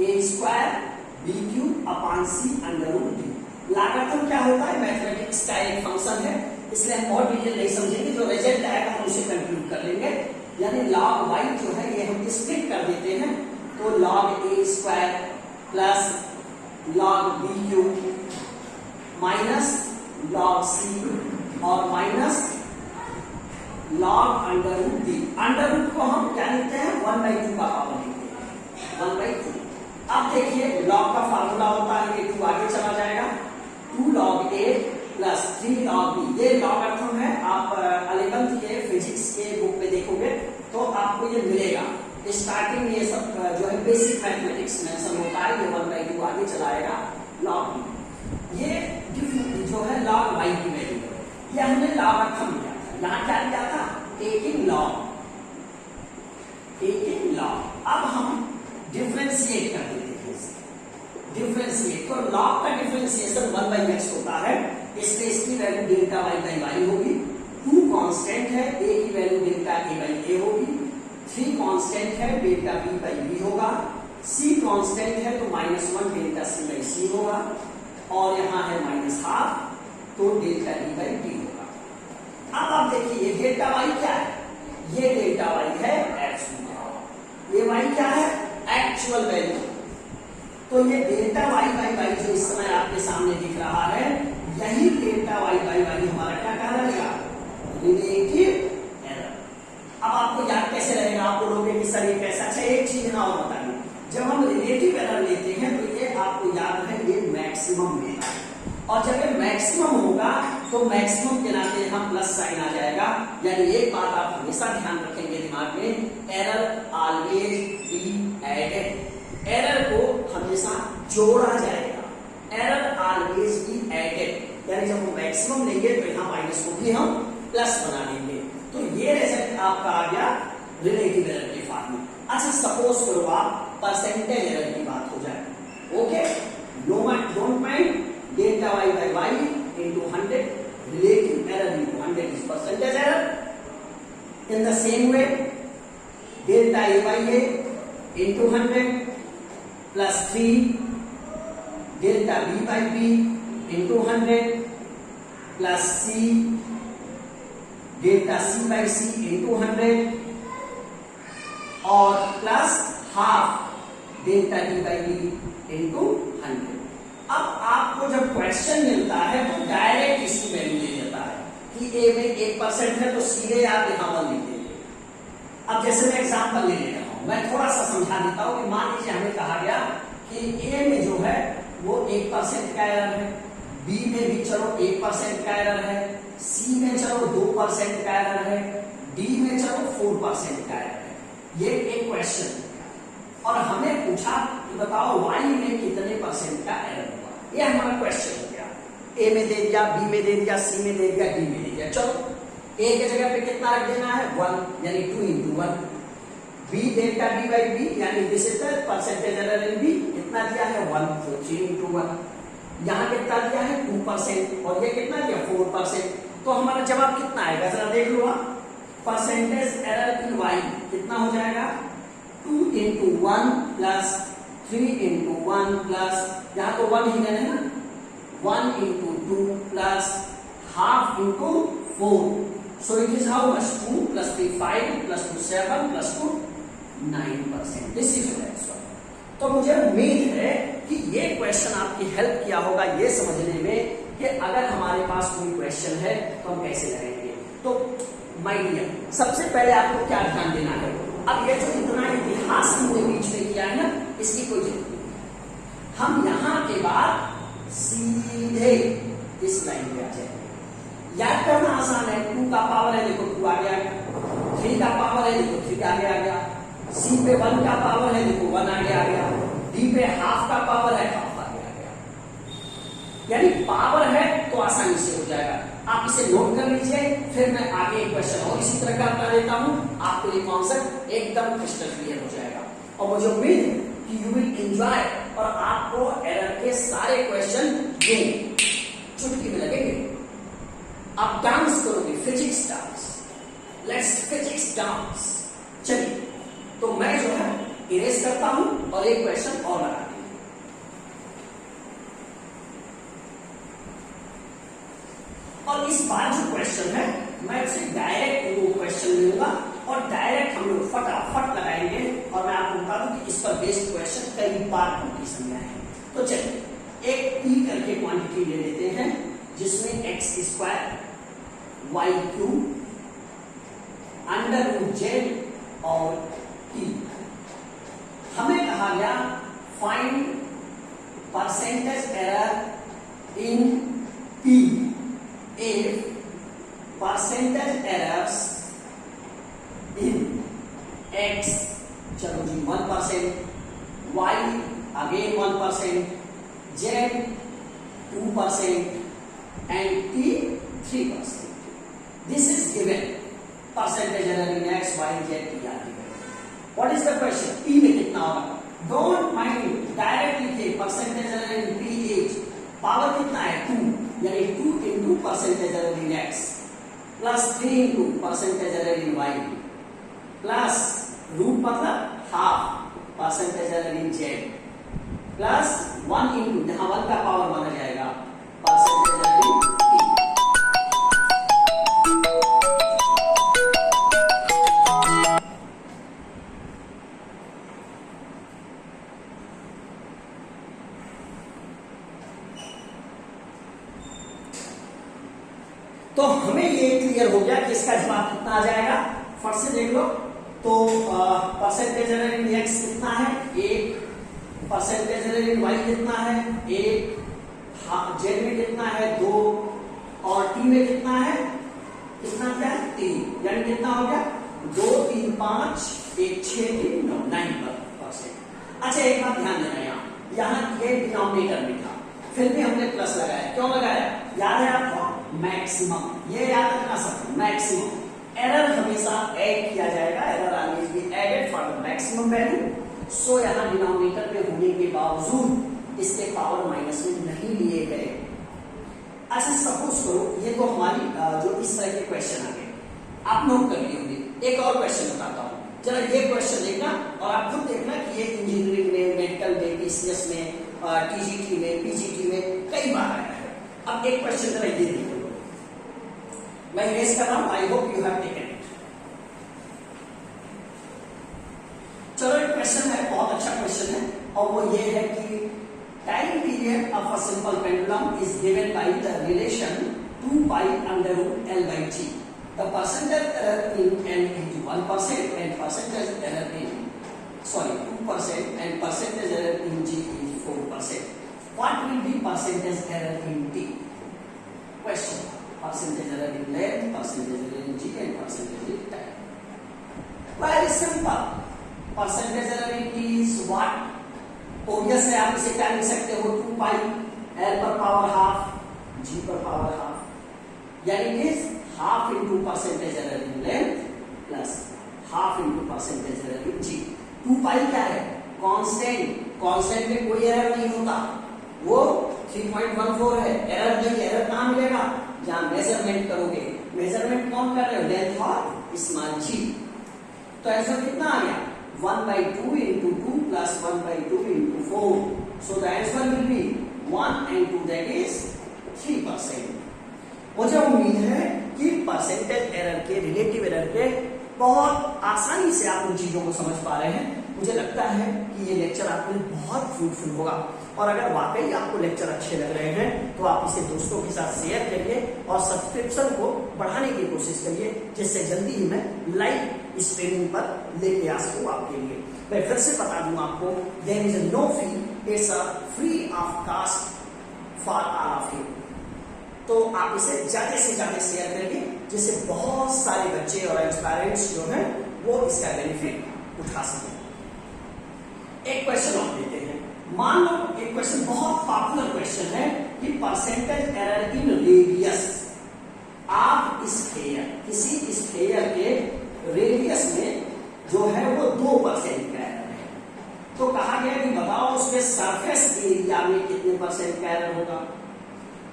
ए square B cube upon सी under root D. Logarithm क्या होता है? मैथमेटिक्स का एक फंक्शन है, इसलिए हम और डिटेल नहीं समझेंगे, जो रिजल्ट आएगा हम उसे कंक्लूड कर लेंगे। यानी log y जो है ये हम स्प्लिट कर देते हैं, तो log A square plus log B cube minus log C और माइनस log under root D. Under root को हम क्या लिखते हैं? 1/2 का पावर लिखते हैं, 1/2। अब देखिए log का फार्मूला होता है, ये 2 आगे चला जाएगा, 2 log a plus 3 log b। ये लॉगरिथम है, आप 11th के फिजिक्स के बुक में देखोगे तो आपको ये मिलेगा। स्टार्टिंग में ये सब जो है बेसिक मैथमेटिक्स मेंशन होता है, ये 1/2 आगे चलाएगा log b। ये जो है log y की वैल्यू है, ये हमने लॉगरिथम लिया था। यहाँ क्या लिया था? Taking log। अब हम डिफरेंशिएट कर देते हैं, डिफरेंशिएट। तो log का डिफरेंशिएशन 1/x होता है, इसलिए इसकी वैल्यू डेल्टा y/y होगी। 2 कांस्टेंट है, a की वैल्यू डेल्टा a/a होगी। 3 कांस्टेंट है, डेल्टा b/b होगा। c कांस्टेंट है तो -1 डेल्टा c/c होगा, और यहाँ है -12 तो डेल्टा d/d होगा। अब आप देखिए ये डेल्टा y क्या है? ये डेल्टा y है x, ये y क्या है? Actual value. तो ये डेल्टा y/y जो इस समय आपके सामने दिख रहा है, यही डेल्टा y/y हमारा क्या कहलाएगा? Relative error. अब आपको याद कैसे रहेगा? आप बोलोगे कि सर ये कैसा? अच्छा एक चीज ना और बताइए, जब हम रिलेटिव एरर लेते हैं तो ये आपको याद है ये मैक्सिमम में, और जब ये मैक्सिमम होगा तो मैक्सिमम के नाते यहाँ प्लस साइन आ जाएगा। यानी एक बात आप हमेशा ध्यान रखेंगे दिमाग में, error always be added. Error को हमेशा जोड़ा जाएगा, एरर ऑलवेज बी एडेड। यानी जब हम मैक्सिमम लेंगे तो यहाँ माइनस को भी हम प्लस बना लेंगे। तो ये रिजल्ट आपका आ गया रिलेटिव एरर के फॉर्म में। अच्छा सपोज करो आप परसेंटेज एरर की बात हो जाए, okay, don't mind, delta y/y into 100, relative error into 100 is percentage error. In the same way, delta a/a into 100 plus 3 delta b/b into 100 plus c delta c/c into 100 और plus half delta d/d into 100। अब आपको जब question मिलता है तो direct इसकी value ले लेता है कि ए में 1% है तो सीधे आप यहां 1 लिख देंगे। अब जैसे मैं एग्जांपल ले रहा हूं, मैं थोड़ा सा समझा देता हूं कि मान लीजिए हमें कहा गया कि ए में जो है वो 1% का एरर है, बी में भी चलो 1% का एरर है, सी में चलो 2% का एरर है, डी में चलो 4% का एरर है। ये एक क्वेश्चन और हमें पूछा कि बताओ y में कितने % का एरर हुआ। ये हमारा क्वेश्चन हो गया। ए में दे दिया, बी में दे दिया, सी में दे दिया, डी में दे दिया। चलो ए के जगह पे कितना रख देना है? 1, यानी 2 into 1। बी डेल्टा b/b यानी this is the percentage error in B, कितना दिया है? 1, तो 3 into 1। यहाँ कितना दिया है? 2%, और ये कितना दिया? 4%। तो हमारा जवाब कितना आएगा? जरा देख लो आप, परसेंटेज एरर इन y कितना हो जाएगा? 2 into 1 plus 3 into 1 plus, यहाँ तो 1 ही है ना, 1 into 2 plus half into 4. So it is how much? 2 plus 3 5 plus 2 7 plus 2 9%. This is your answer. तो मुझे उम्मीद है कि ये क्वेश्चन आपकी हेल्प किया होगा ये समझने में कि अगर हमारे पास कोई क्वेश्चन है तो हम कैसे करेंगे। तो माय डियर, सबसे पहले आपको क्या ध्यान देना है? अब ये जो इतना इतिहास हमने बीच में किया है ना, इसकी कोई जरूरत नहीं। हम यहाँ के बाद सीधे इस लाइन पे आ जाएंगे। याद करना आसान है, 2 का पावर है देखो 2 आगे आ गया, 3 का पावर है देखो 3 आगे आ गया, सी पे 1 का पावर है देखो 1 आगे आ गया, डी पे हाफ का पावर है हाफ आगे आ गया। यानी पावर है तो आसानी से हो जाएगा। आप इसे नोट कर लीजिए, फिर मैं आगे एक क्वेश्चन और इसी तरह का बता देता हूं, आपको ये कॉन्सेप्ट एकदम क्रिस्टल क्लियर हो जाएगा। और मुझे उम्मीद है कि यू विल एंजॉय और आपको एरर के सारे क्वेश्चन ये चुटकी में लगेंगे। आप डांस करोगे, physics dance, let's physics dance. चलिए, तो मैं जो है इरेज करता हूं और एक क्वेश्चन और लगा देंगे। और इस बार जो क्वेश्चन है मैं उससे डायरेक्ट वो क्वेश्चन लूंगा और डायरेक्ट हम लोग फटाफट लगाएंगे और मैं आपको बता दूं कि इस पर बेस्ड क्वेश्चन कई बार कॉम्पिटिशन में आए हैं। तो चलिए एक पी करके क्वांटिटी ले लेते हैं जिसमें X square Y cube under root Z और टी। हमें कहा गया find percentage error in P if percentage errors in X, चलो जी 1%, Y again 1%, Z 2% and T 3%. This is given. Percentage error in x, y, z, t are given. What is the question? P में कितना होगा? Don't mind, direct लिखिए percentage error in P is power कितना है 2, यानी 2 into percentage error in x plus 3 into percentage error in y plus root मतलब half percentage error in z plus 1 into जहां 1 का पावर माना जाएगा percentage error in t. तो हमें ये क्लियर हो गया कि इसका जवाब कितना आ जाएगा। फट से देख लो तो परसेंटेज एरर इन एक्स कितना है 1, परसेंटेज एरर इन वाई कितना है 1, जेड में कितना है 2 और टी में कितना है क्या है 3, यानी कितना हो गया 2 3 5 1 6 3 9 9%। अच्छा एक बात ध्यान देना, यहाँ ये डिनोमिनेटर में था फिर भी हमने प्लस लगाया, क्यों लगाया याद है आपको? मैक्सिमम, ये याद रखना सकते मैक्सिमम एरर हमेशा ऐड किया जाएगा, error always be added for the maximum value. So यहाँ डिनोमिनेटर में होने के बावजूद इसके पावर माइनस में नहीं लिए गए। अच्छा सपोज करो ये तो हमारी जो इस तरह के क्वेश्चन आ गए, आप नोट कर लिए होंगे। एक और क्वेश्चन बताता हूँ, चलो ये क्वेश्चन देखना और आप खुद देखना कि ये इंजीनियरिंग में, मेडिकल में, पीसीएस में, टीजीटी में, पीजीटी में कई बार आया है। अब एक क्वेश्चन जरा ये देखो, मैं इरेज कर रहा हूं, I hope you have taken it. चलो एक क्वेश्चन है, बहुत अच्छा क्वेश्चन है और वो ये है कि time period of a simple pendulum is given by the relation 2 pi under root L by T. The percentage error in N is 1% and percentage error in 2% and percentage error in G is 4%. What will be percentage error in T? Question: percentage error in length, percentage error in G, and percentage in time. Very simple. Percentage error in T is what? Obvious है, आप इसे क्या लिख सकते हो 2 पाई L पर power half G पर power half, यानी it is half into percentage error in length plus half into percentage error in G. 2 पाई क्या है? कांस्टेंट, कांस्टेंट में कोई एरर नहीं होता, वो 3.14 है। एरर नहीं, एरर कहां मिलेगा? जहां मेजरमेंट करोगे। मेजरमेंट कौन कर रहे हो? लेंथ और स्मॉल जी। तो आंसर कितना आ गया 1/2 into 2 plus 1/2 into 4. So the answer will be 1 and 2, that is 3%. मुझे उम्मीद है कि परसेंटेज एरर के, रिलेटिव एरर के बहुत आसानी से आप उन चीजों को समझ पा रहे हैं। मुझे लगता है कि ये लेक्चर आपके लिए बहुत फ्रूटफुल होगा और अगर वाकई आपको लेक्चर अच्छे लग रहे हैं तो आप इसे दोस्तों के साथ शेयर करिए और सब्सक्रिप्शन को बढ़ाने की कोशिश करिए, जिससे जल्दी ही मैं लाइव स्ट्रीमिंग पर लेके आ सकूं आपके लिए। मैं फिर से बता दूं आपको, there is no fee, it's a free of cost for all of you. तो आप इसे ज्यादा से ज्यादा शेयर करिए, जिससे बहुत सारे बच्चे और पेरेंट्स जो हैं वो इसका बेनिफिट उठा सकें। एक क्वेश्चन और देते हैं, मान लो एक क्वेश्चन बहुत पॉपुलर क्वेश्चन है कि percentage error in radius of sphere, किसी स्फीयर के रेडियस में जो है वो 2% का एरर है। तो कहा गया कि बताओ उसके सरफेस एरिया में कितने परसेंट का एरर होगा,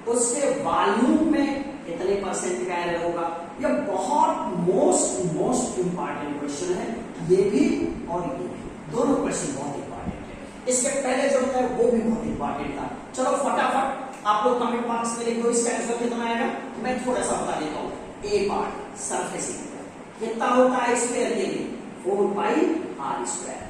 उसके वॉल्यूम में कितने परसेंट का एरर होगा। यह बहुत मोस्ट इंपॉर्टेंट क्वेश्चन है, ये भी और ये भी दोनों क्वेश्चन बहुत इंपॉर्टेंट है। इसके पहले जो है वो भी बहुत इंपॉर्टेंट था। चलो फटाफट आप लोग कमेंट बॉक्स में लिखो इसका आंसर कितना आएगा। मैं थोड़ा सा बता देता हूँ। ए पार्ट सरफेस एरिया कितना होता है स्क्वायर के लिए 4 पाई आर स्क्वायर।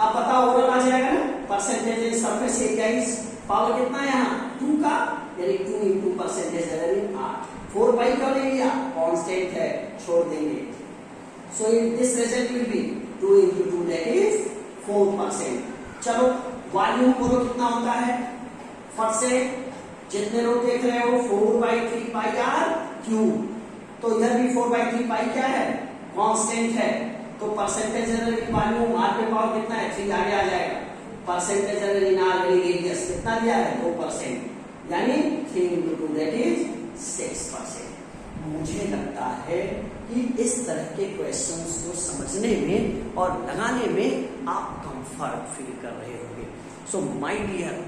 अब बताओ ओवरऑल आ जाएगा ना, percentage surface area is power कितना है यहाँ 2 का, यानी 2 इंटू परसेंटेज यानी 8। 4 पाई क्यों ले लिया, कांस्टेंट है, छोड़ देंगे। So this result will be 2 into 2 that is 4%। चलो वॉल्यूम बोलो कितना होता है, फट से जितने लोग देख रहे हो 4/3 पाई आर क्यूब, तो इधर भी 4/3 पाई क्या है, कांस्टेंट है। तो परसेंटेज वॉल्यूम आर पे पावर कितना है 3 आगे आ जाएगा। परसेंटेज रेडियस कितना दिया है 2%, यानी 3 इंटू 2 दैट इज 6%। मुझे लगता है कि इस तरह के क्वेश्चंस को समझने में और लगाने में आप कंफर्ट फील कर रहे होंगे। So my dear,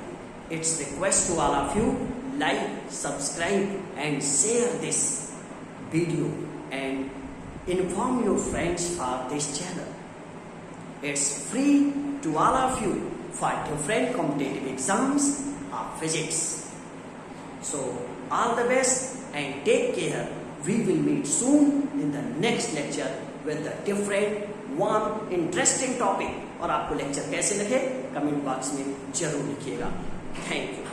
it's request to all of you, like, subscribe and share this video and inform your friends for this channel. It's free to all of you for different competitive exams of physics. So all the best and take care. We will meet soon in the next lecture with a different one interesting topic. और आपको lecture कैसे लगे comment box में जरूर लिखिएगा। Thank you.